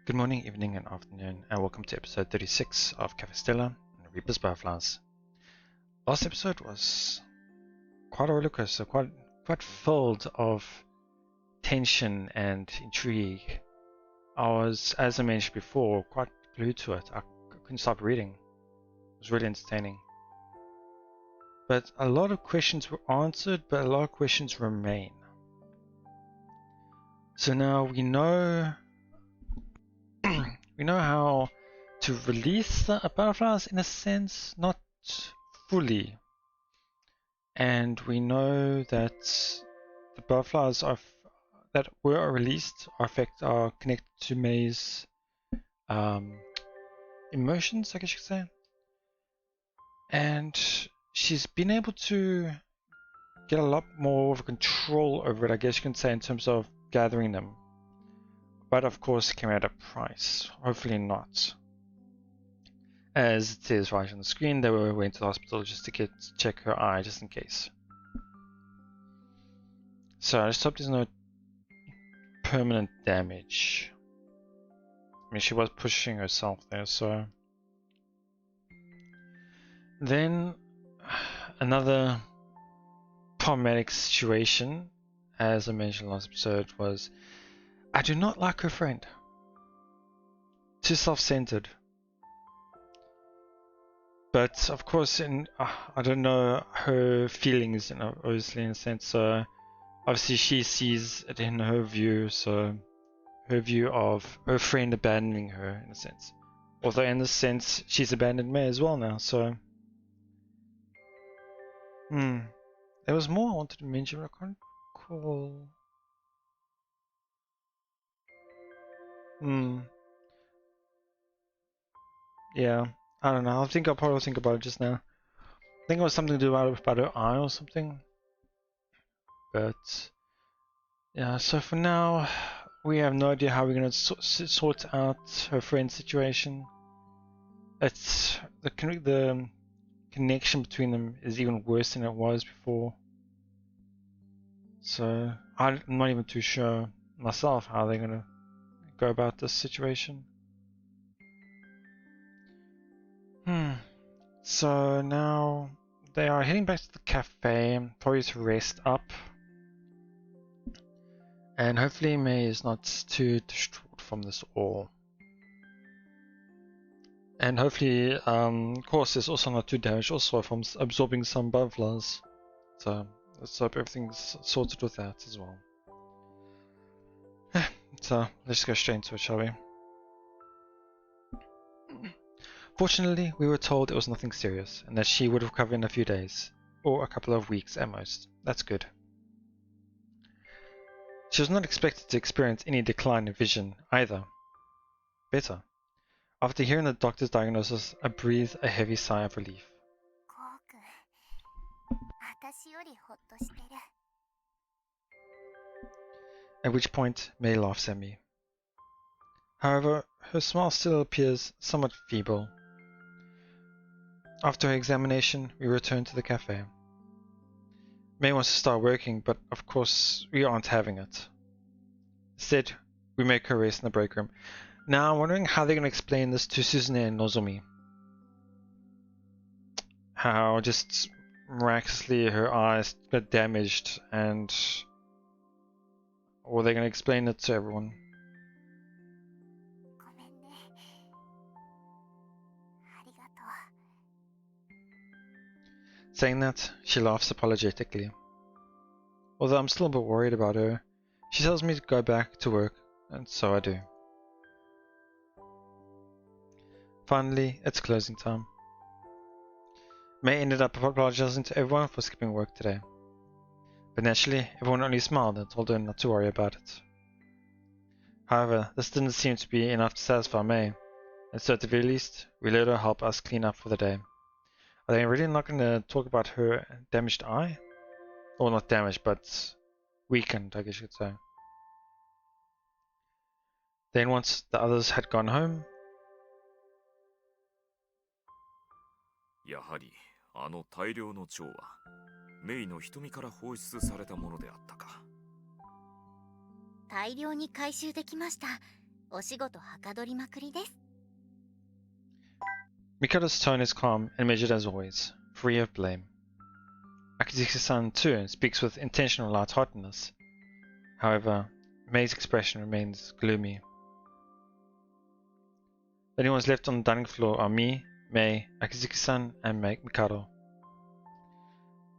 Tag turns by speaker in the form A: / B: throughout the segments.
A: Good morning, evening, and afternoon, and welcome to episode 36 of Café Stella and Reaper's Butterflies. Last episode was quite a rollercoaster, quite filled of tension and intrigue. I was, as I mentioned before, quite glued to it. I couldn't stop reading. It was really entertaining. But a lot of questions were answered, but a lot of questions remain. So now we know how to release the butterflies in a sense, not fully. And we know that the butterflies that were released are connected to May's emotions, I guess you could say. And she's been able to get a lot more of control over it, I guess you can say, in terms of gathering them. But of course, it came at a price. Hopefully not. As it says right on the screen, they went to the hospital just to check her eye, just in case. So I just hope there's no permanent damage. I mean, she was pushing herself there, so. Then another problematic situation, as I mentioned last episode, was I do not like her friend. Too self-centered. But of course, I don't know her feelings, obviously in a sense. So obviously she sees it in her view, so her view of her friend abandoning her in a sense. Although in this sense, she's abandoned me as well now. So, there was more I wanted to mention, but I can't recall. Yeah, I don't know. I'll probably think about it just now. I think it was something to do about her eye or something. But yeah, so for now, we have no idea how we're gonna sort out her friend's situation. It's the connection between them is even worse than it was before. So I'm not even too sure myself how they're gonna go about this situation. So now they are heading back to the cafe, probably to rest up. And hopefully May is not too distraught from this all. And hopefully, of course, is also not too damaged also from absorbing some butterflies. So let's hope everything's sorted with that as well. So let's go straight into it, shall we? Fortunately, we were told it was nothing serious and that she would recover in a few days, or a couple of weeks at most. That's good. She was not expected to experience any decline in vision either. Better. After hearing the doctor's diagnosis, I breathed a heavy sigh of relief. At which point, May laughs at me. However, her smile still appears somewhat feeble. After her examination, we return to the cafe. May wants to start working, but of course we aren't having it. Instead, we make her rest in the break room. Now I'm wondering how they're going to explain this to Sunae and Nozomi. How just miraculously her eyes got damaged, and or they're going to explain it to everyone. Saying that, she laughs apologetically. Although I'm still a bit worried about her, she tells me to go back to work, and so I do. Finally, it's closing time. May ended up apologizing to everyone for skipping work today. But naturally, everyone only smiled and told her not to worry about it. However, this didn't seem to be enough to satisfy May, and so at the very least, we let her help us clean up for the day. Are they really not going to talk about her damaged eye? Or not damaged, but weakened, I guess you could say. Then once the others had gone home,
B: やはりあの大量の蝶はメイの瞳から放出されたものであったか。
C: 大量に回収できました。お仕事はかどりまくりです。
A: Mikado's tone is calm and measured as always, free of blame. Akizaki-san too speaks with intentional lightheartedness. However, Mei's expression remains gloomy. The only ones left on the dining floor are me, Mei, Akizaki-san, and Mikado.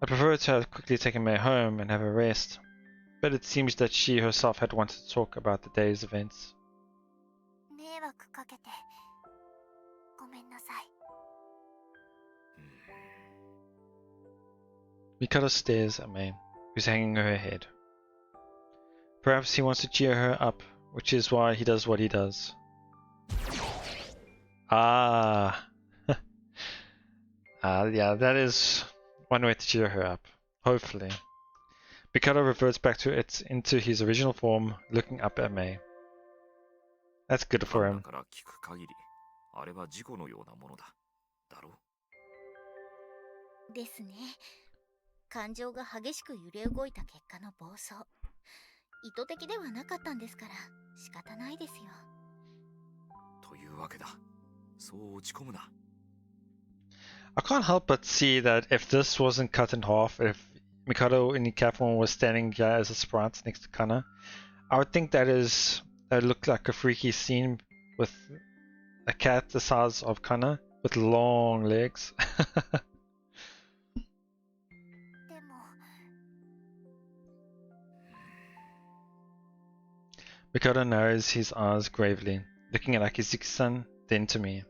A: I prefer to have quickly taken Mei home and have her rest, but it seems that she herself had wanted to talk about the day's events.
C: 迷惑かけてごめんなさい。
A: Mikado stares at Mei, who's hanging her head. Perhaps he wants to cheer her up, which is why he does what he does. Ah. Yeah, that is one way to cheer her up. Hopefully. Mikado reverts back into his original form, looking up at Mei. That's good for him.
B: あれは事故のようなものだ。だろう。
C: ですね。感情が激しく揺れ動いた結果の暴走。意図的ではなかったんですから仕方ないですよ。
B: というわけだ。そう落ち込むな。
A: I can't help but see that if this wasn't cut in half, if Mikado in the cat form was standing here as a sprite next to Kana, I would think that looked like a freaky scene with a cat the size of Kana with long legs. Mikado narrows his eyes gravely, looking at Akizaki-san, then to me.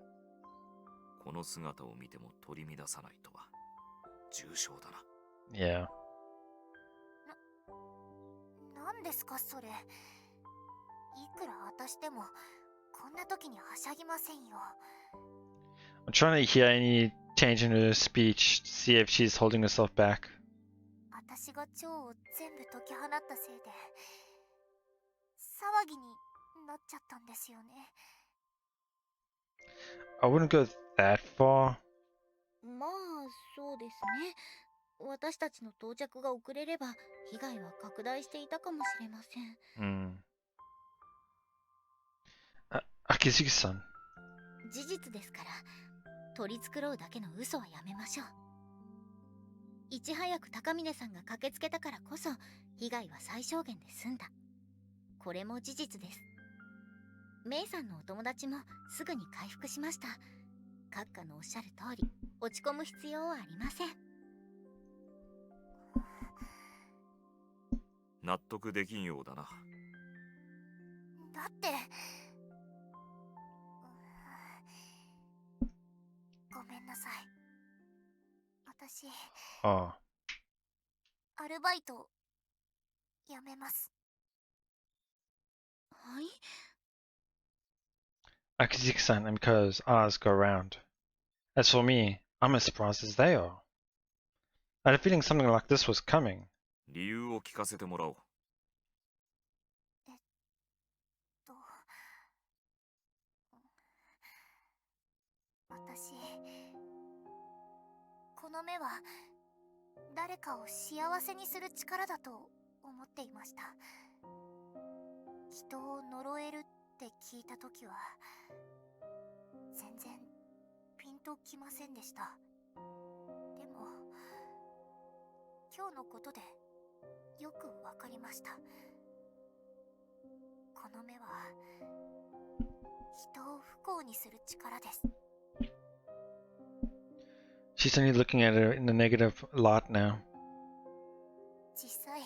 B: この姿を見ても取り乱さないとは重傷だな。
A: Yeah.
C: なんですかそれ。いくら私でもこんな時にはしゃぎませんよ。
A: I'm trying to hear any change in her speech to see if she's holding herself back.
C: 私が蝶を全部解き放ったせいで騒ぎになっちゃったんですよね。
A: I wouldn't go that far.
C: まあそうですね。私たちの到着が遅れれば被害は拡大していたかもしれません。
A: Akizaki-san.
C: 事実ですから取り繕うだけの嘘はやめましょう。いち早く高峰さんが駆けつけたからこそ被害は最小限で済んだ。これも事実です。メイさんのお友達もすぐに回復しました。閣下のおっしゃる通り落ち込む必要はありません。
B: 納得できんようだな。
C: だってごめんなさい。私アルバイト辞めます。はい。
A: Akizaki-san and Mikado's eyes go round. As for me, I'm as surprised as they are. I had a feeling something like this was coming.
B: 理由を聞かせてもらおう。
C: 私、この目は誰かを幸せにする力だと思っていました。人を呪えるって聞いたときは全然ピンときませんでした。でも今日のことでよくわかりました。この目は人を不幸にする力です。
A: She's only looking at her in a negative light now.
C: 実際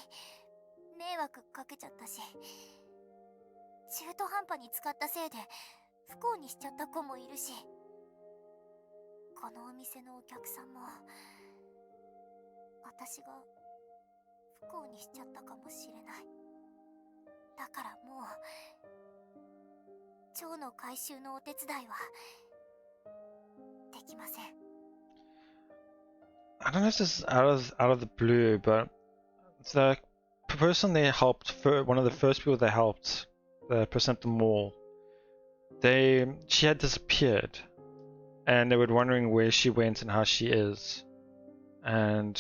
C: 迷惑かけちゃったし、中途半端に使ったせいで不幸にしちゃった子もいるし、このお店のお客さんも私が不幸にしちゃったかもしれない。だからもう蝶の回収のお手伝いはできません。
A: I don't know if this is out of the blue, but the person they helped, one of the first people they helped, the person at the mall, she had disappeared, and they were wondering where she went and how she is. And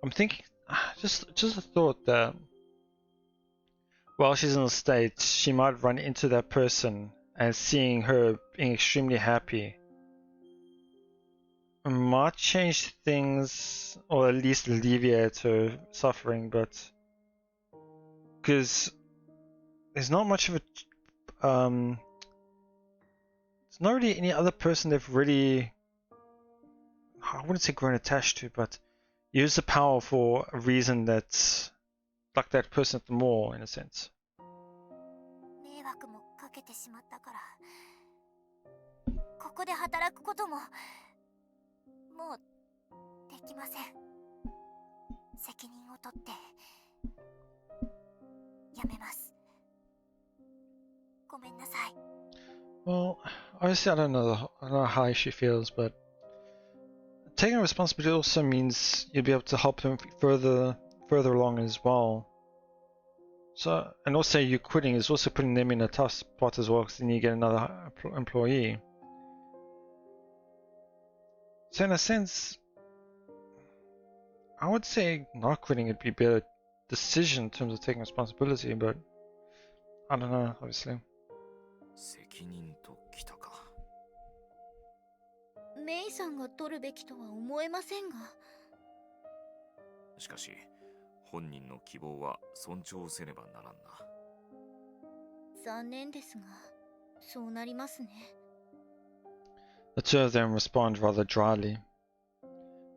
A: I'm thinking, just a thought that while she's in the States, she might run into that person, and seeing her being extremely happy might change things, or at least alleviate her suffering, but because there's not much of a there's not really any other person they've really, I wouldn't say grown attached to, but use the power for a reason that's like that person at the mall, in a sense.
C: 迷惑もかけてしまったから、ここで働くことももうできません。責任を取ってやめます。ごめんなさい。
A: Well, obviously I don't know how she feels, but taking responsibility also means you'll be able to help him further along as well. So, and also you quitting is also putting them in a tough spot as well, because then you get another employee. So in a sense, I would say not quitting would be a better decision in terms of taking responsibility, but I don't know, obviously.
B: 責任ときたか。
C: メイさんが取るべきとは思えませんが。
B: しかし、本人の希望は尊重せねばならんな。
C: 残念ですが、そうなりますね。
A: The two of them respond rather dryly,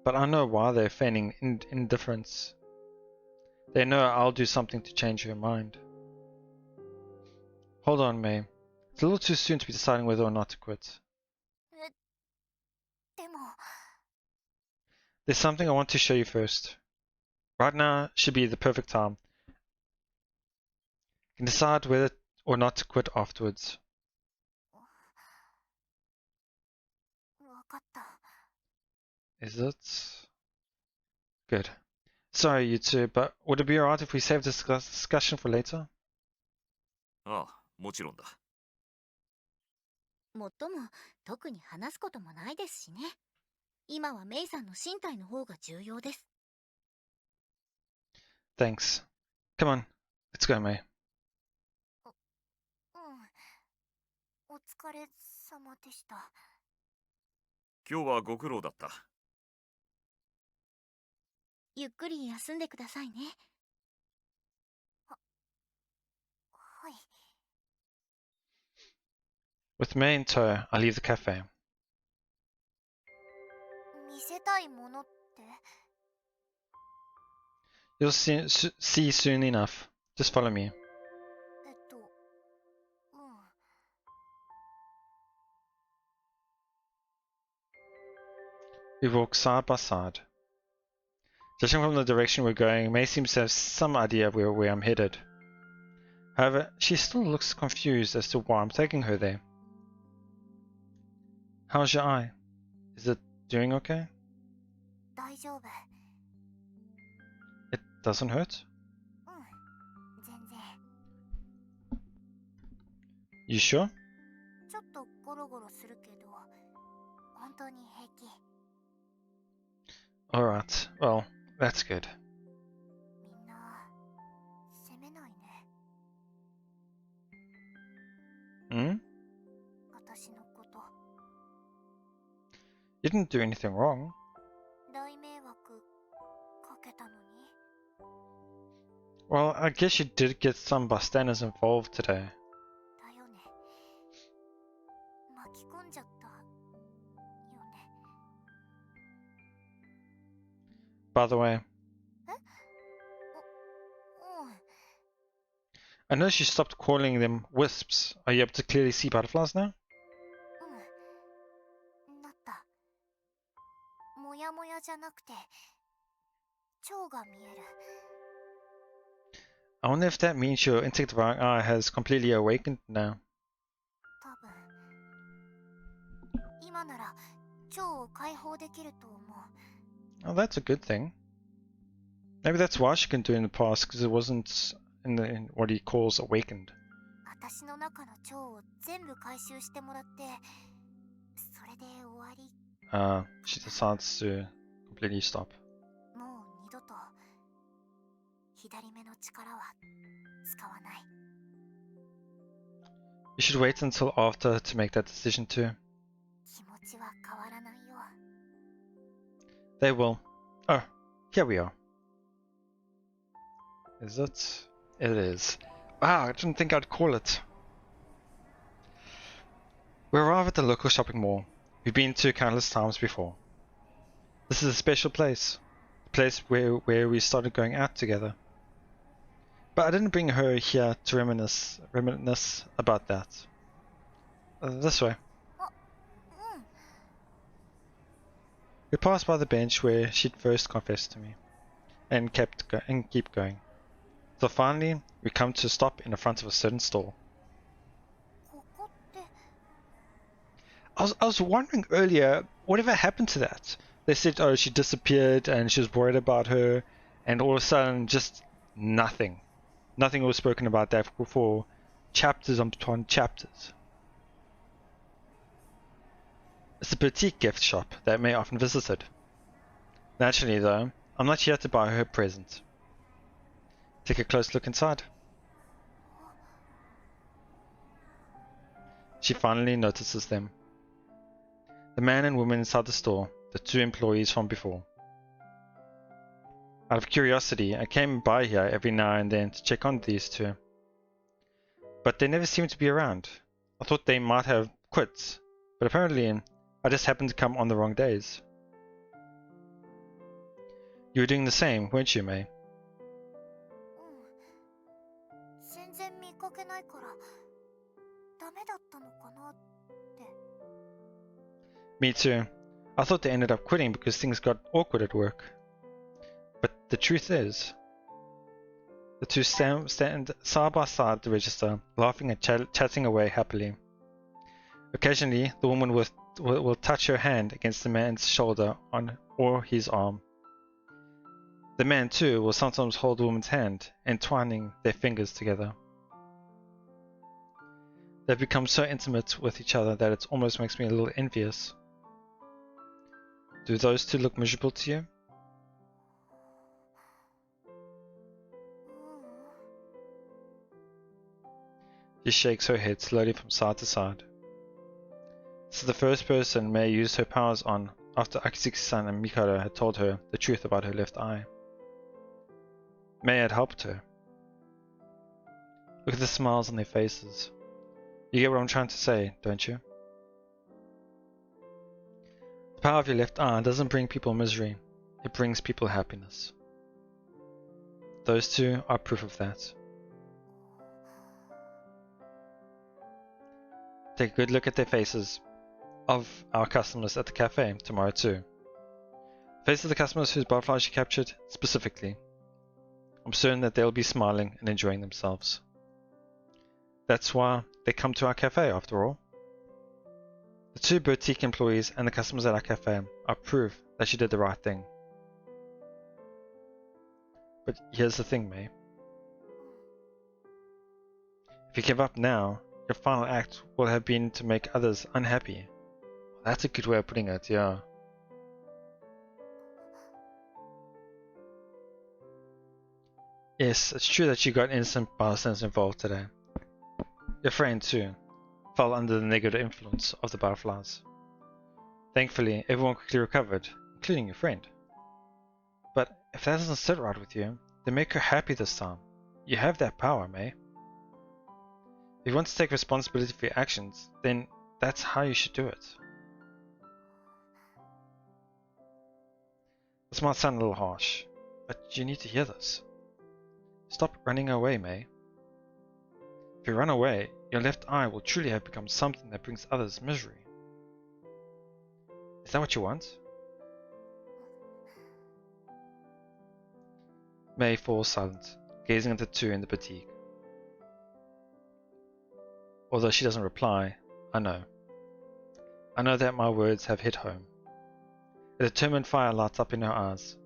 A: but I know why they're feigning indifference. They know I'll do something to change her mind. Hold on, May. It's a little too soon to be deciding whether or not to quit.
C: でも、
A: There's something I want to show you first. Right now should be the perfect time. You can decide whether or not to quit afterwards.
C: わかった。
A: Is it? Good. Sorry, you two, but would it be alright if we save this discussion for later?
B: ああ、もちろんだ。
C: もっとも、特に話すこともないですしね。今はメイさんの身体の方が重要です。
A: Thanks. Come on, let's go, May.
C: お疲れ様でした。
B: 今日はご苦労だった。
C: ゆっくり休んでくださいね。はい。
A: With May in tow, I leave the cafe.
C: 見せたいものって？
A: You'll see soon enough. Just follow me.
C: うん。
A: We walk side by side. Judging from the direction we're going, May seems to have some idea of where I'm headed. However, she still looks confused as to why I'm taking her there. How's your eye? Is it doing okay?
C: 大丈夫。
A: It doesn't hurt?
C: うん。全然。
A: You sure?
C: ちょっとゴロゴロするけど、本当に平気。
A: Alright, well, that's good.
C: みんな、責めないね。
A: Hmm?
C: 私のこと。
A: You didn't do anything wrong.
C: 大迷惑かけたのに。
A: Well, I guess you did get some bystanders involved today.
C: だよね。巻き込んじゃったよね。
A: By the way,
C: うん。
A: I noticed you stopped calling them wisps. Are you able to clearly see butterflies now?
C: うん。なった。もやもやじゃなくて、蝶が見える。
A: I wonder if that means your insect-devouring eye has completely awakened now.
C: 多分。今なら、蝶を解放できると思う。
A: Oh, that's a good thing. Maybe that's why she couldn't do it in the past, because it wasn't in what he calls awakened.
C: 私の中の蝶を全部回収してもらって、それで終わり。
A: She decides to completely stop.
C: もう二度と
A: You should wait until after to make that decision too. They will. Oh, here we are. Is it? It is. Wow, I didn't think I'd call it. We arrive at the local shopping mall. We've been to countless times before. This is a special place. A place where we started going out together. But I didn't bring her here to reminisce about that. This way. We passed by the bench where she'd first confessed to me, and keep going. So finally, we come to a stop in the front of a certain store. I was wondering earlier, whatever happened to that? They said, oh, she disappeared and she was worried about her, and all of a sudden, just nothing. Nothing was spoken about that for chapters upon chapters. It's a boutique gift shop that May often visited. Naturally though, I'm not here to buy her a present. Take a close look inside. She finally notices them. The man and woman inside the store, the two employees from before. Out of curiosity, I came by here every now and then to check on these two. But they never seemed to be around. I thought they might have quit, but apparently I just happened to come on the wrong days. You were doing the same, weren't you, May? Me too. I thought they ended up quitting because things got awkward at work. But the truth is, the two stand side by side at the register, laughing and chatting away happily. Occasionally, the woman will touch her hand against the man's shoulder or his arm. The man too will sometimes hold the woman's hand, entwining their fingers together. They've become so intimate with each other that it almost makes me a little envious. Do those two look miserable to you? She shakes her head slowly from side to side. This is the first person May used her powers on after Akitsuki-san and Mikado had told her the truth about her left eye. May had helped her. Look at the smiles on their faces. You get what I'm trying to say, don't you? The power of your left eye doesn't bring people misery, it brings people happiness. Those two are proof of that. Take a good look at their faces of our customers at the cafe tomorrow too. Faces of the customers whose butterflies you captured specifically. I'm certain that they'll be smiling and enjoying themselves. That's why they come to our cafe after all. The two boutique employees and the customers at our cafe are proof that she did the right thing. But here's the thing, May. If you give up now, your final act will have been to make others unhappy. That's a good way of putting it, yeah. Yes, it's true that you got innocent bystanders involved today. Your friend, too, fell under the negative influence of the butterflies. Thankfully, everyone quickly recovered, including your friend. But if that doesn't sit right with you, then make her happy this time. You have that power, May. If you want to take responsibility for your actions, then that's how you should do it. This might sound a little harsh, but you need to hear this. Stop running away, May. If you run away, your left eye will truly have become something that brings others misery. Is that what you want? May falls silent, gazing at the two in the boutique. Although she doesn't reply, I know. I know that my words have hit home. A determined fire lights up in her eyes.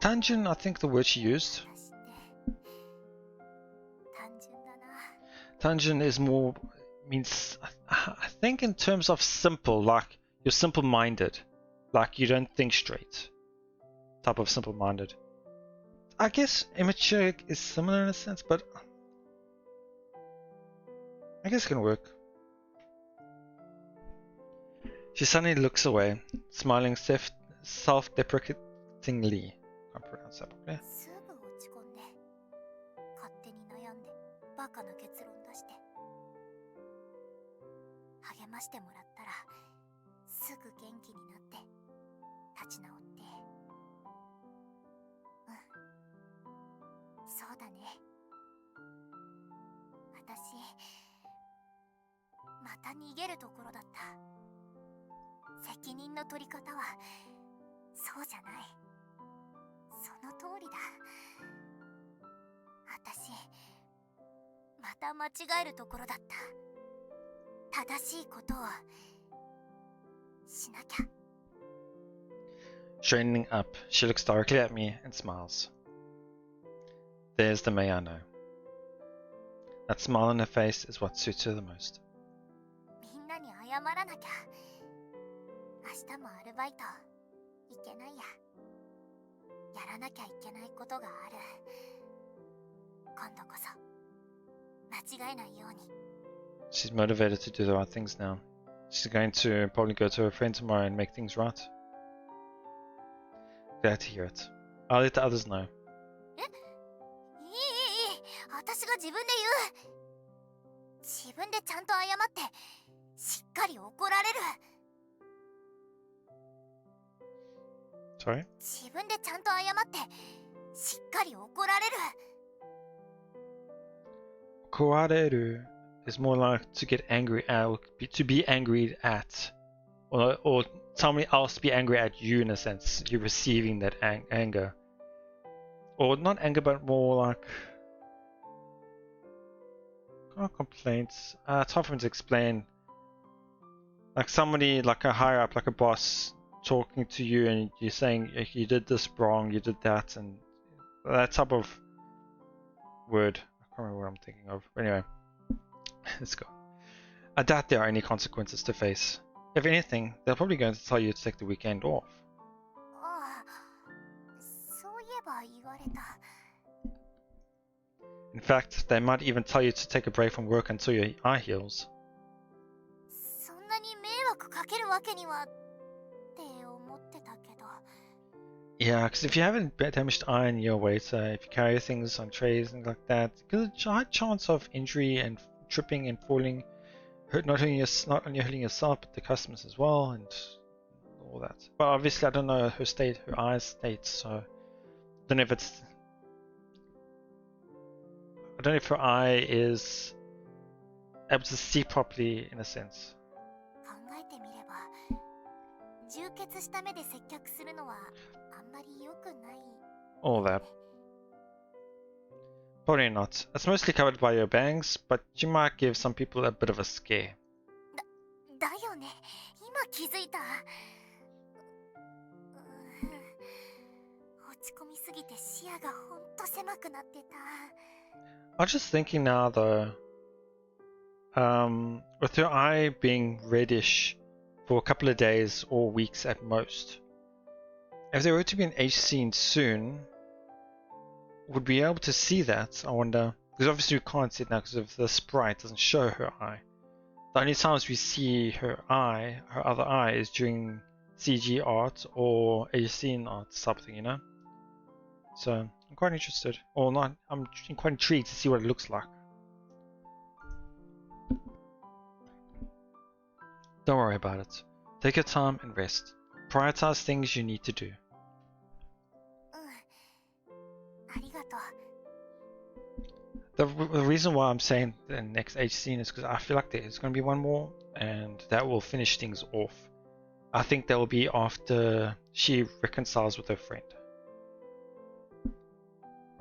A: Tanjun, I think the word she used. Tanjun is more, means, I think in terms of simple, like you're simple-minded. Like you don't think straight. Type of simple-minded. I guess immature is similar in a sense, but I guess it can work. She suddenly looks away, smiling self-deprecatingly. Can't pronounce that properly.
C: すぐ落ち込んで勝手に悩んでバカな結論出して励ましてもらったらすぐ元気になって立ち直ってそうだね私また逃げるところだった責任の取り方はそうじゃないその通りだ私また間違えるところだった正しいことをしなきゃ
A: Straightening up, she looks directly at me and smiles. There's the May I know. That smile on her face is what suits her the most.
C: みんなに謝らなきゃ明日もアルバイト行けないややらなきゃいけないことがある今度こそ間違えないように
A: She's motivated to do the right things now. She's going to probably go to her friend tomorrow and make things right. Glad to hear it. I'll let the others know.
C: いい私が自分で言う自分でちゃんと謝ってしっかり怒られる
A: Sorry?
C: 自分でちゃんと謝ってしっかり怒られる
A: Kowareru is more like to get angry at, or to be angry at. Or somebody else to be angry at you in a sense. You're receiving that anger. Or not anger, but more like... Not complaints. It's hard for me to explain. Like somebody, like a higher up, like a boss, talking to you and you're saying you did this wrong, you did that, and that type of word. I can't remember what I'm thinking of. But anyway, let's go. I doubt there are any consequences to face. If anything, they're probably going to tell you to take the weekend off.
C: ああそういえば言われた
A: In fact, they might even tell you to take a break from work until your eye heals.
C: そんなに迷惑かけるわけにはって思ってたけど
A: Yeah, because if you have a damaged eye and you're a waiter, if you carry things on trays and like that, there's a high chance of injury and tripping and falling, not only hurting yourself but the customers as well and all that. But obviously, I don't know her eye's state, so I don't know if it's. I don't know if her eye is able to see properly in a sense.
C: 考えてみれば充血した目で接客するのはあんまり良くない
A: All that. Probably not. It's mostly covered by your bangs, but you might give some people a bit of a scare.
C: だよね今気づいた落ち込みすぎて視野がほんと狭くなってた
A: I'm just thinking now though, with her eye being reddish for a couple of days or weeks at most, if there were to be an H scene soon, would we be able to see that? I wonder, because obviously we can't see it now because of the sprite doesn't show her eye. The only times we see her eye, her other eye, is during CG art or H scene art, something, you know? So I'm quite interested, or not, I'm quite intrigued to see what it looks like. Don't worry about it. Take your time and rest. Prioritize things you need to do.
C: ありがとう
A: The reason why I'm saying the next H scene is because I feel like there's going to be one more, and that will finish things off. I think that will be after she reconciles with her friend.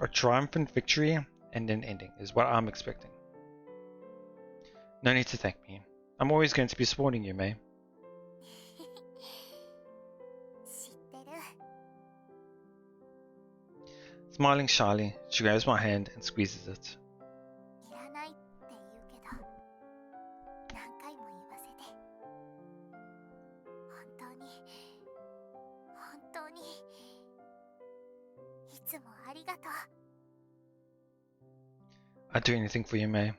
A: A triumphant victory and an ending is what I'm expecting. No need to thank me. I'm always going to be supporting you, May.
C: 知ってる
A: Smiling shyly, she grabs my hand and squeezes it.
C: いらないって言うけど何回も言わせて本当に
A: I'd do anything for you, May.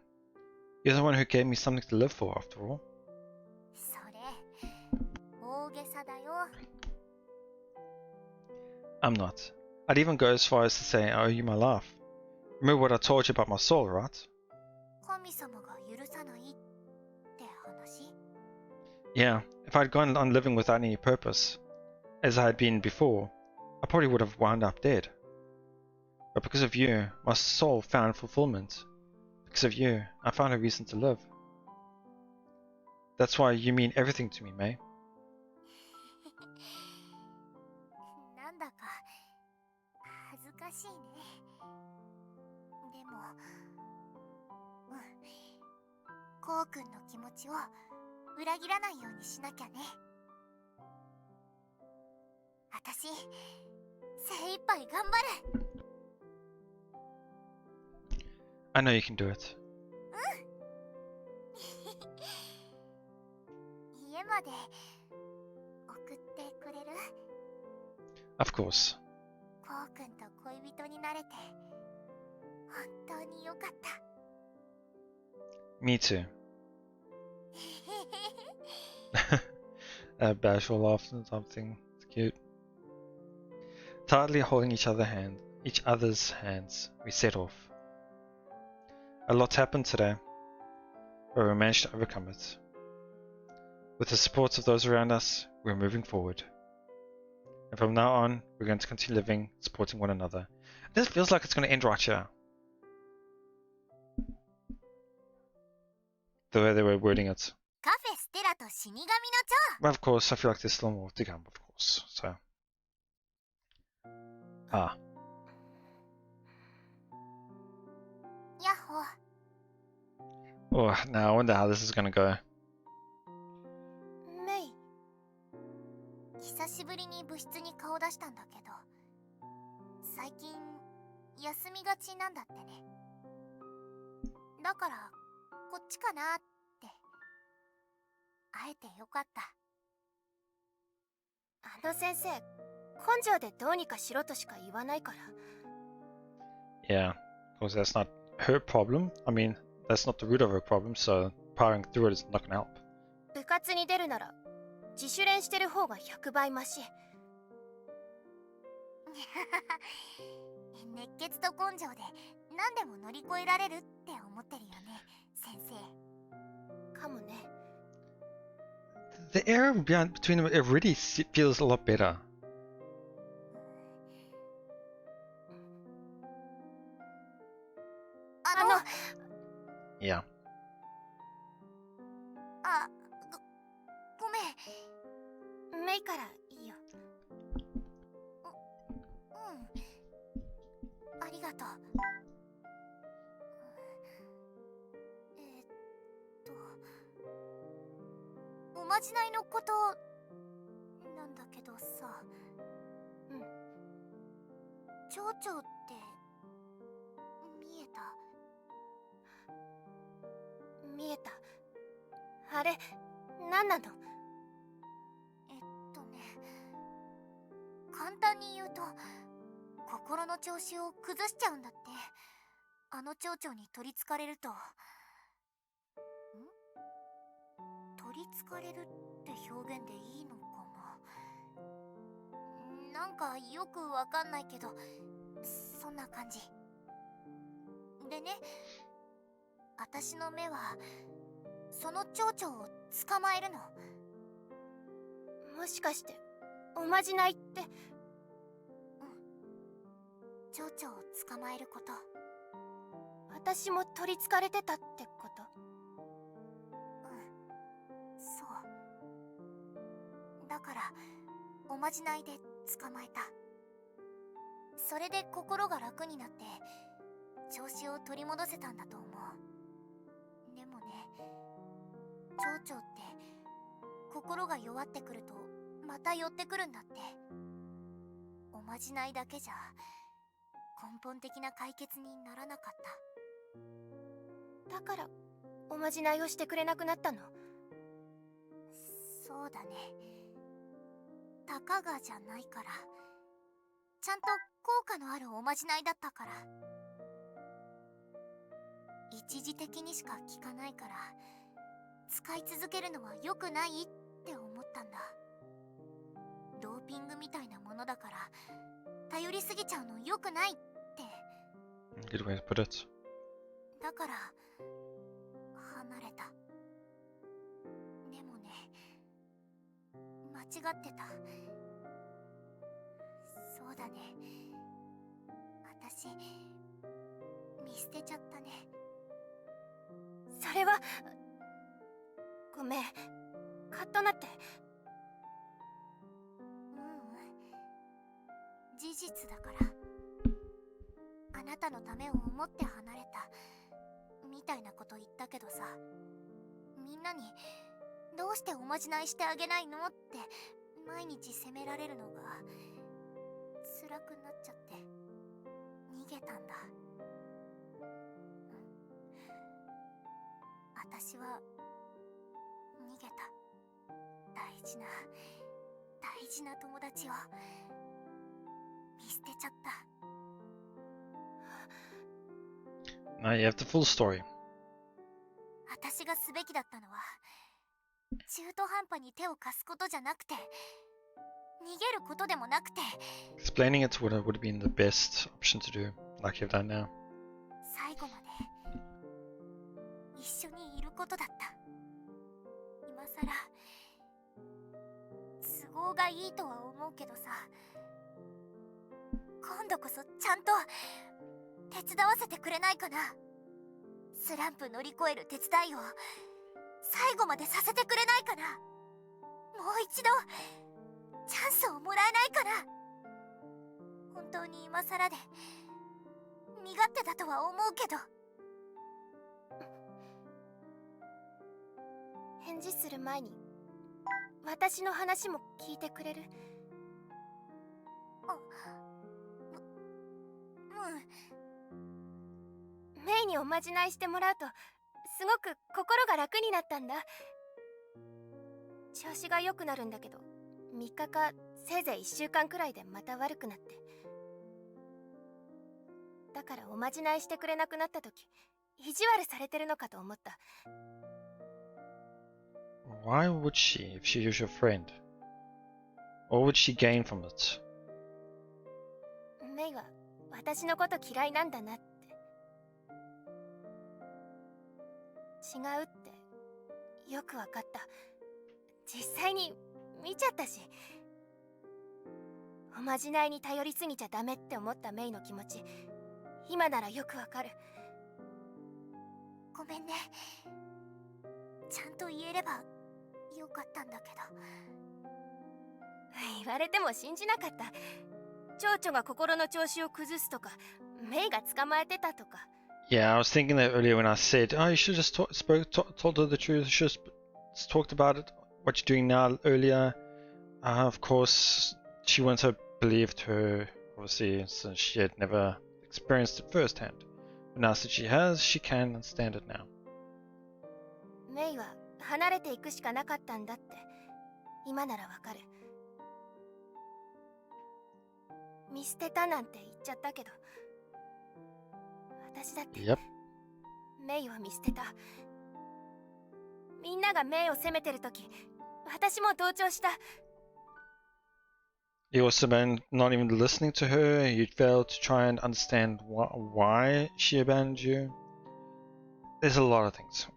A: You're the one who gave me something to live for, after all.
C: それ大げさだよ。
A: I'm not. I'd even go as far as to say I owe you my life. Remember what I told you about my soul, right?
C: 神様が許さないって話？
A: Yeah, if I'd gone on living without any purpose, as I had been before, I probably would have wound up dead. But because of you, my soul found fulfillment. Because of you, I found a reason to live. That's why you mean everything to me, May.
C: なんだか恥ずかしいね。でも、こうくんの気持ちを裏切らないようにしなきゃね。私、精一杯頑張る。
A: I know you can do it.
C: 家まで送ってくれる？
A: Of course.
C: こうくんと恋人になれて本当によかった。
A: Me too. A bashful laugh and something. It's cute. Tightly holding each other's hands, we set off. A lot happened today, but we managed to overcome it. With the support of those around us, we're moving forward. And from now on, we're going to continue living, supporting one another. This feels like it's going to end right here. The way they were wording it.
C: カフェステラと死神の
A: But of course, I feel like there's still more to come, of course. So. Ah.
C: 蝶。ヤッホー。
A: Oh, now I wonder how this is going to go.
C: メイ。久しぶりに部室に顔出したんだけど、最近休みがちなんだってね。だからこっちかなって。会えてよかった。あの先生、根性でどうにかしろとしか言わないから。
A: Yeah, because that's not her problem. I mean, that's not the root of her problem, so powering through it is not going to help.
C: 部活に出るなら自主練してる方が100倍マシ。熱血と根性で何でも乗り越えられるって思ってるよね、先生。かもね。
A: The air between them, it really feels a lot better. Yeah.
C: ごめん。メイからいいよ。ありがとう。おまじないのことなんだけどさ。蝶々って見えた？見えた。あれ、何なの？簡単に言うと、心の調子を崩しちゃうんだって。あの蝶々に取りつかれると。取りつかれるって表現でいいのかな。なんかよくわかんないけど、そんな感じ。でね、私の目はその蝶々を捕まえるの。もしかしておまじないって？蝶々を捕まえること。私も取りつかれてたってこと？そう。だからおまじないで捕まえた。それで心が楽になって調子を取り戻せたんだと思う。でもね、蝶々って心が弱ってくるとまた寄ってくるんだって。おまじないだけじゃ根本的な解決にならなかった。だからおまじないをしてくれなくなったの？そうだね。たかがじゃないから、ちゃんと効果のあるおまじないだったから。一時的にしか効かないから使い続けるのは良くないって思ったんだ。ドーピングみたいなものだから頼りすぎちゃうの良くないって。
A: Good way to put it.
C: だから離れた。でもね、間違ってた。そうだね、私見捨てちゃったね。
D: それはごめん、カッとなって。
C: 事実だから。あなたのためを思って離れたみたいなこと言ったけどさ、みんなにどうしておまじないしてあげないのって毎日責められるのが辛くなっちゃって逃げたんだ。私は逃げた。大事な友達を見捨てちゃった。
A: Now you have the full story.
C: 私がすべきだったのは中途半端に手を貸すことじゃなくて、逃げることでもなくて、
A: Explaining it would have been the best option to do, like you've done now.
C: 最後まで一緒にいることだった。今さら都合がいいとは思うけどさ、今度こそちゃんと手伝わせてくれないかな。スランプ乗り越える手伝いを最後までさせてくれないかな。もう一度チャンスをもらえないかな。本当に今さらで身勝手だとは思うけど。
D: 返事する前に私の話も聞いてくれる？メイにおまじないしてもらうとすごく心が楽になったんだ。調子が良くなるんだけど3日かせいぜい1週間くらいでまた悪くなって。だからおまじないしてくれなくなった時意地悪されてるのかと思った。
A: Why would she if she is your friend? What would she gain from it?
D: メイは私のこと嫌いなんだなって。違うってよくわかった。実際に見ちゃったし。おまじないに頼りすぎちゃダメって思ったメイの気持ち、今ならよくわかる。
C: ごめんね。ちゃんと言えればよかったんだけど。
D: 言われても信じなかった。蝶々が心の調子を崩すとか、メイが捕まえてたとか。
A: Yeah, I was thinking that earlier when I said, oh, you should have just told her the truth. You should have just talked about it, what you're doing now earlier. Of course, she wouldn't have believed her, obviously, since she had never experienced it firsthand. But now that she has, she can understand it now.
D: メイは離れていくしかなかったんだって今ならわかる。見捨てたなんて言っちゃったけど、私だって、メイを見捨てた。みんながメイを責めてるとき、私も同調した。
A: You also been not even listening to her. You failed to try and understand why she abandoned you. There's a lot of things.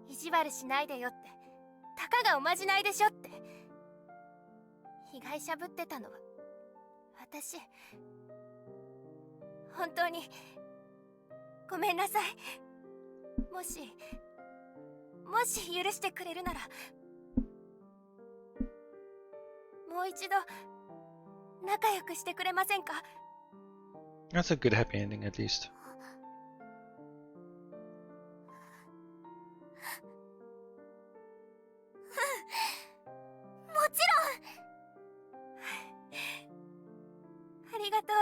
D: 意地悪しないでよって、たかがおまじないでしょって。被害者ぶってたのは私。本当にごめんなさい。もし許してくれるなら、もう一度仲良くしてくれませんか？
A: That's a good happy ending at least.
C: もち
D: ろん。ありがとう。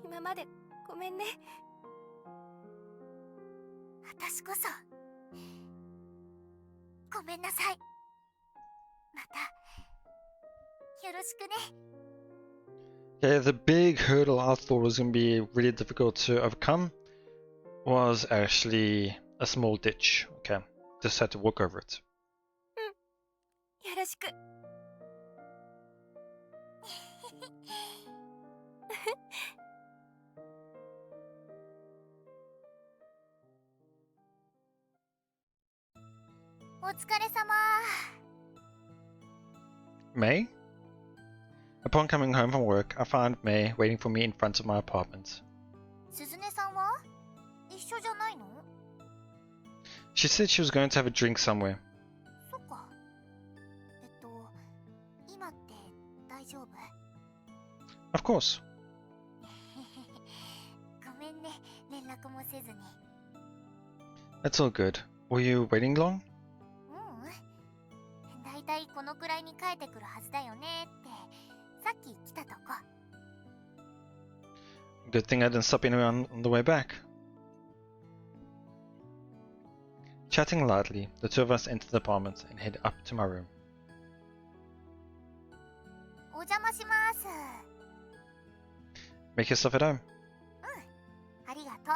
D: 今までごめんね。
C: 私こそごめんなさい。またよろしくね。
A: Yeah, the big hurdle I thought was going to be really difficult to overcome was actually a small ditch. Okay, just had to walk over it.
D: よろしく。お疲れ様。
A: May? Upon coming home from work, I found May waiting for me in front of my apartment.
C: 鈴音さんは一緒じゃないの？
A: She said she was going to have a drink somewhere.
C: そっか。今って大丈夫？
A: Of course.
C: ごめんね、連絡もせずに。
A: That's all good. Were you waiting long?
C: だいたいこのくらいに帰ってくるはずだよねってさっき来たとこ。
A: Good thing I didn't stop anyone on the way back. Chatting lightly, the two of us entered the apartment and headed up to my room.
C: お邪魔します。
A: Make yourself at home.
C: ありがと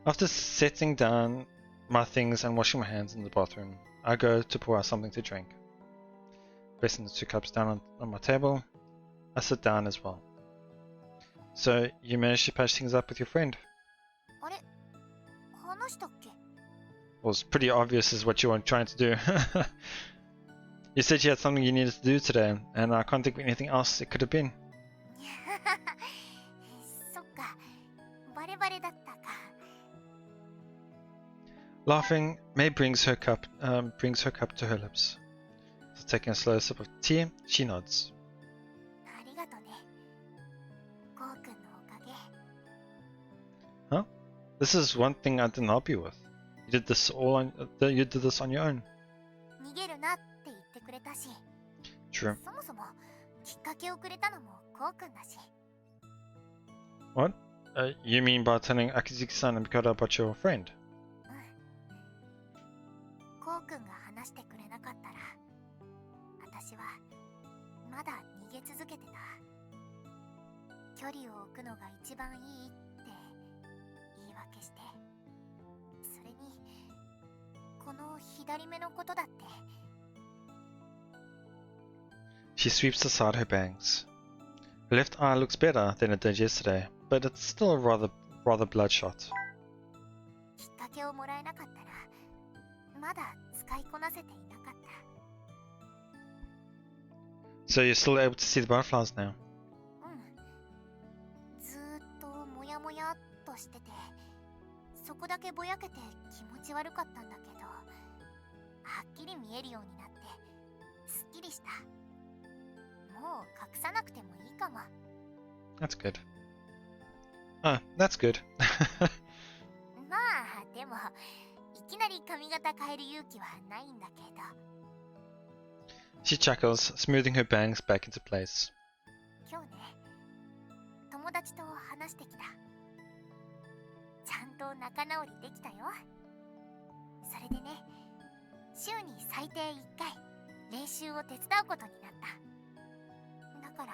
C: う。
A: After setting down my things and washing my hands in the bathroom, I go to pour out something to drink. Placing the 2 cups down on my table, I sit down as well. So, you managed to patch things up with your friend?
C: あれ、話したっけ？
A: Well, it's pretty obvious is what you were trying to do. You said you had something you needed to do today, and I can't think of anything else it could have been.
C: そっか、バレバレだったか。
A: Laughing, May brings her cup to her lips. So taking a slow sip of tea, she nods.
C: ありがとね。ゴーくんのおかげ。
A: This is one thing I didn't help you with. You did this on your own.
C: 逃げるなって言ってくれたし、
A: True.
C: そもそもきっかけをくれたのもゴーくんだし。
A: What? You mean by telling Akizuki-san and Mikado about your friend?
C: ゴーくんが話してくれなかったら、私はまだ逃げ続けてた。距離を置くのが一番いいって言い訳して、それにこの左目のことだって。
A: She sweeps aside her bangs. Her left eye looks better than it did yesterday, but it's still rather bloodshot.
C: きっかけをもらえなかったら、まだ使いこなせていなかった。
A: So you're still able to see the butterflies now?
C: ずーっとモヤモヤっとしてて、そこだけぼやけて気持ち悪かったんだけど、はっきり見えるようになってすっきりした。もう隠さなくてもいいかも。
A: That's good. Ah, that's good.
C: まあでもいきなり髪型変える勇気はないんだけど。
A: She chuckles, smoothing her bangs back into place.
C: 今日ね、友達と話してきた。ちゃんと仲直りできたよ。それでね、週に最低1回練習を手伝うことになった。だから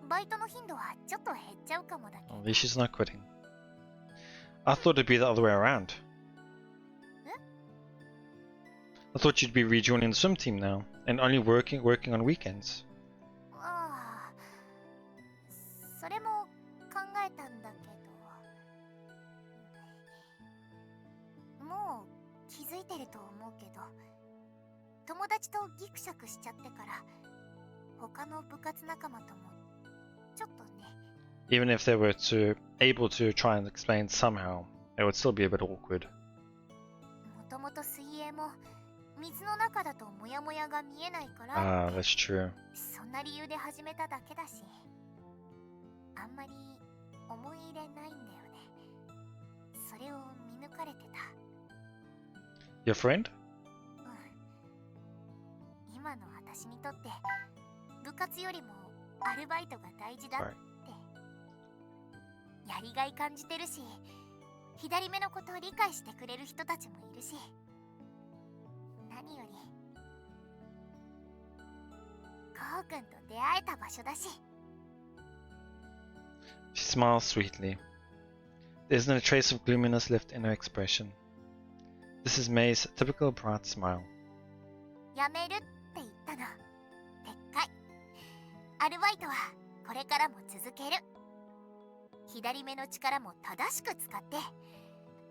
C: バイトの頻度はちょっと減っちゃうかもだけど。
A: At least she's not quitting. I thought it'd be the other way around. I thought you'd be rejoining the swim team now, and only working on weekends.
C: ああ、それも考えたんだけど、もう気づいてると思うけど、友達とギクシャクしちゃってから他の部活仲間ともちょっとね。
A: Even if they were able to try and explain somehow, it would still be a bit awkward.
C: もともと水泳も水の中だとモヤモヤが見えないから、
A: Ah, that's true.
C: そんな理由で始めただけだし、あんまり思い入れないんだよね。それを見抜かれてた。
A: Your friend?
C: 今の私にとって部活よりもアルバイトが大事だってやりがい感じてるし、左目のことを理解してくれる人たちもいるし、何よりゴーくんと出会えた場所だし。
A: She smiles sweetly. There isn't a trace of gloominess left in her expression. This is May's typical bright smile.
C: 辞めるって言ったの。撤回。アルバイトはこれからも続ける。左目の力も正しく使って、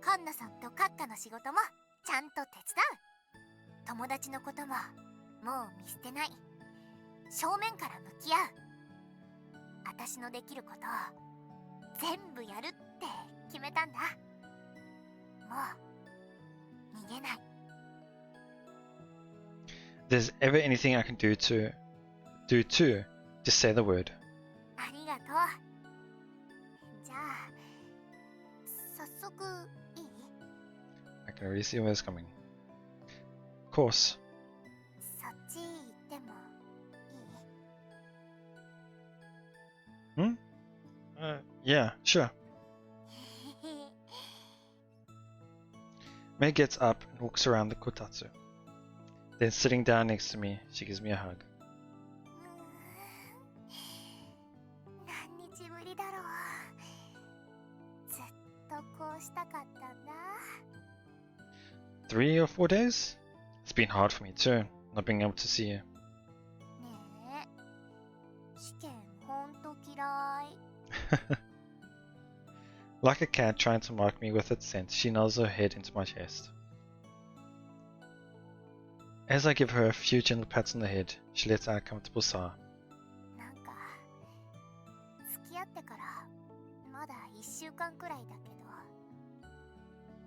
C: カンナさんとカッカの仕事もちゃんと手伝う。友達のことももう見捨てない。正面から向き合う。私のできることを全部やるって決めたんだ。もう逃げない。
A: There's ever anything I can do to just say the word.
C: ありがとう。じゃあ、早速いい？
A: I can already see where it's coming. Of course.
C: そっち行ってもいい？
A: Hmm? Yeah, sure. May gets up and walks around the kotatsu. Then sitting down next to me, she gives me a hug.
C: 何日ぶりだろう。ずっとこうしたかったんだ。
A: 3 or 4 days? It's been hard for me too, not being able to see you.
C: ねえ、試験ほんと嫌い。
A: Like a cat trying to mark me with its scent, she nods her head into my chest. As I give her a few gentle pats on the head, she lets out a comfortable sigh.
C: なんか、付き合ってからまだ1週間くらいだけど。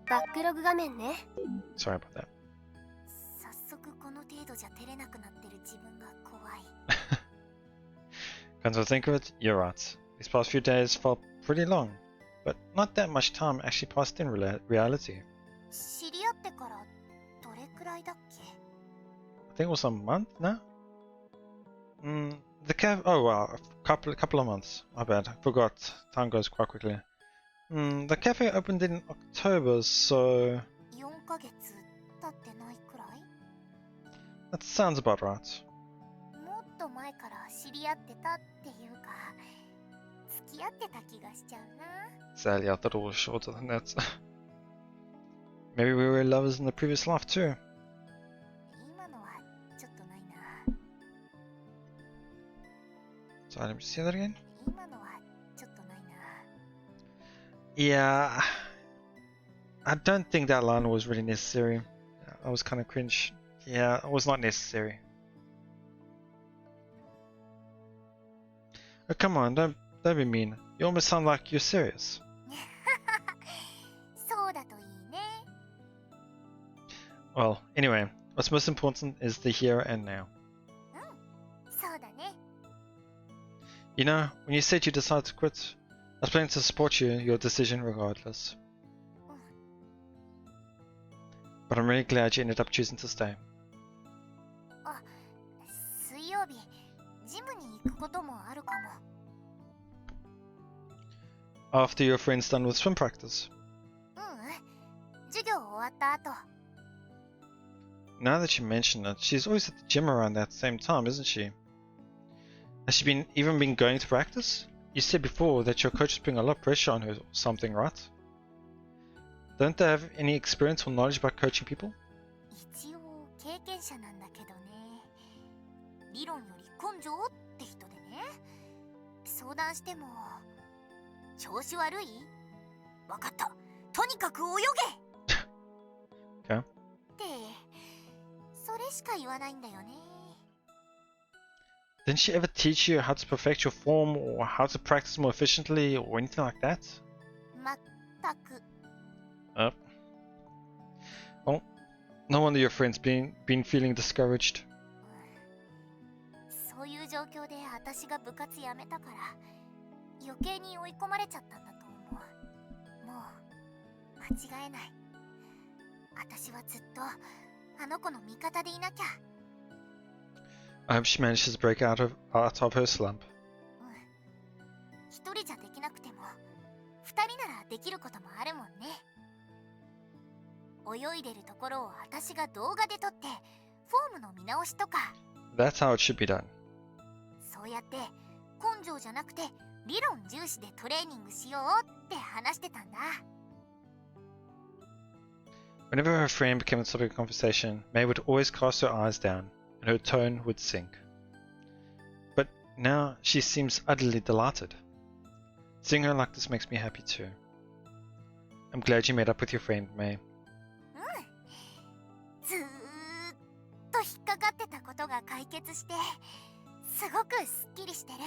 D: バックログ画面ね。
A: Sorry about that.
C: 早速この程度じゃ照れなくなってる自分が怖い。
A: Come to think of it, you're right. These past few days felt pretty long, but not that much time actually passed in reality.
C: 知り合ってからどれくらいだっけ？
A: I think it was a month now? Oh wow, a couple of months. My bad, I forgot. Time goes quite quickly. The cafe opened in October, so
C: 4ヶ月経ってないくらい？
A: that sounds about right.
C: もっと前から知り合ってたっていうか、付き合ってた気がしちゃうな。
A: Sadly, I thought it was shorter than that. Maybe we were lovers in the previous life too.
C: 今のはちょっとないな。
A: Sorry, let me see that again.
C: 今のはちょっとないな。
A: Yeah, I don't think that line was really necessary. I was kind of cringe. Yeah, it was not necessary. Oh, come on, don't be mean. You almost sound like you're serious.
C: そうだといいね。
A: Well, anyway, what's most important is the here and now.
C: そうだね。
A: You know, when you said you decided to quit, I was planning to support your decision regardless. But I'm really glad you ended up choosing to stay.
C: 水曜日、ジムに行くこともあるかも。
A: After your friend's done with swim practice.
C: 授業終わった後。
A: Now that you mention it, she's always at the gym around that same time, isn't she? Has she even been going to practice? You said before that your coach is putting a lot of pressure on her or something, right? Don't they have any experience or knowledge about coaching people?
C: 一応経験者なんだけどね。理論より根性って人でね。相談しても、調子悪い？わかった。とにかく泳げ！
A: Okay.
C: って、それしか言わないんだよね。
A: Didn't she ever teach you how to perfect your form or how to practice more efficiently or anything like that?
C: まったく。
A: Well, no wonder your friend's been feeling discouraged.
C: そういう状況で私が部活やめたから余計に追い込まれちゃったんだと思う。もう間違いない。私はずっとあの子の味方でいなきゃ。
A: I hope she manages to break out of her slump.
C: 一人じゃできなくても二人ならできることもあるもんね。泳いでるところを私が動画で撮ってフォームの見直しとか。
A: That's how it should be done.
C: そうやって根性じゃなくて理論重視でトレーニングしようって話してたんだ。
A: Whenever her friend became the topic of conversation, May would always cast her eyes down, and her tone would sink. But now she seems utterly delighted. Seeing her like this makes me happy too. I'm glad you met up with your friend, May.
C: ずーっと引っかかってたことが解決して、すごくすっきりしてる。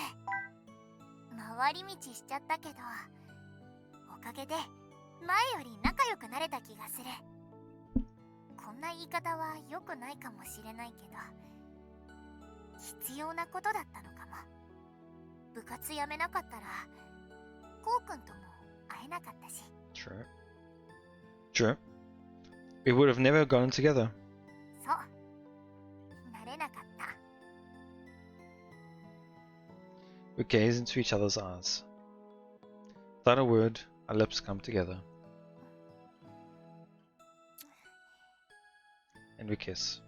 C: 回り道しちゃったけど、おかげで前より仲良くなれた気がする。こんな言い方は良くないかもしれないけど、必要なことだったのかも。部活やめなかったら、こうくんとも会えなかったし。
A: True. True. We would have never gone together.
C: そう。なれなかった。
A: We gaze into each other's eyes. Without a word, our lips come together. And we kiss.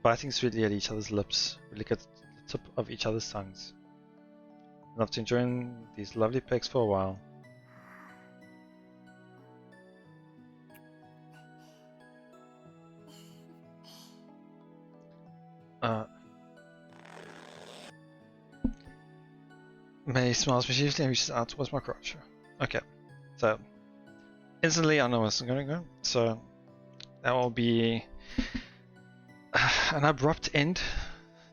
A: Biting sweetly at each other's lips, we lick at the tip of each other's tongues. And after enjoying these lovely pecks for a while, May smiles mischievously and reaches out towards my crotch. Okay, so instantly I know what's going to go. So that will be an abrupt end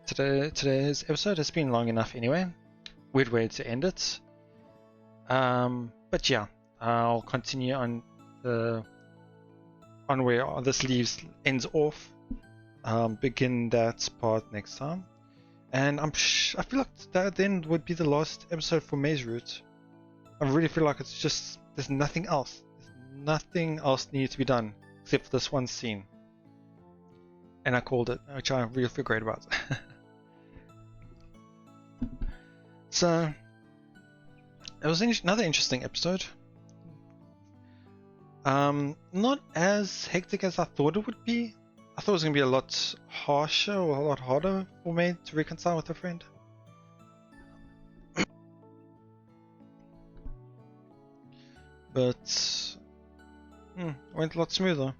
A: to today's episode. It's been long enough anyway. Weird way to end it. But yeah, I'll continue on where this ends off. Begin that part next time. And I feel like that then would be the last episode for May's Route. I really feel like it's just, there's nothing else. There's nothing else needed to be done except for this one scene. And I called it, which I really feel great about. So, it was another interesting episode. Not as hectic as I thought it would be. I thought it was going to be a lot harsher or a lot harder for me to reconcile with a friend. But it went a lot smoother.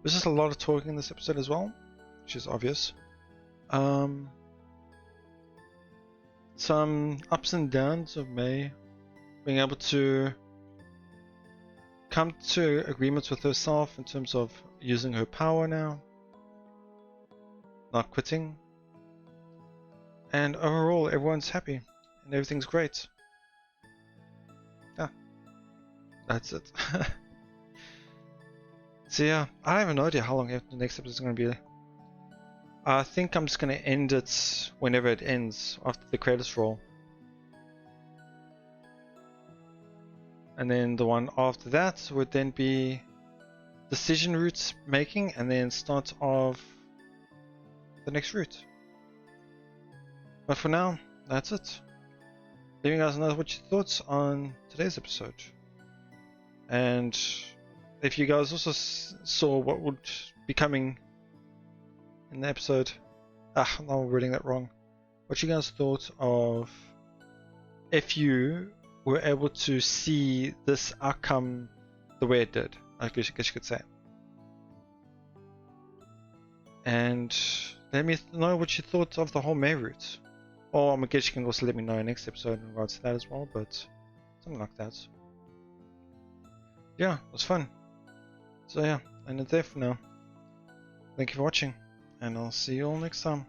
A: There's just a lot of talking in this episode as well, which is obvious. Some ups and downs of May being able to come to agreements with herself in terms of using her power now, not quitting, and overall everyone's happy and everything's great. Yeah, that's it. So yeah, I have no idea how long the next episode is going to be. I think I'm just going to end it whenever it ends, after the credits roll. And then the one after that would then be decision routes making, and then start of the next route. But for now, that's it. Leaving you guys know what your thoughts on today's episode. And if you guys also saw what would be coming in the episode, I'm reading that wrong. What you guys thought of if you were able to see this outcome the way it did, I guess you could say. And let me know what you thought of the whole May route. Or I guess you can also let me know in the next episode in regards to that as well, but something like that. Yeah, it was fun. So yeah, and it's there for now. Thank you for watching, and I'll see you all next time.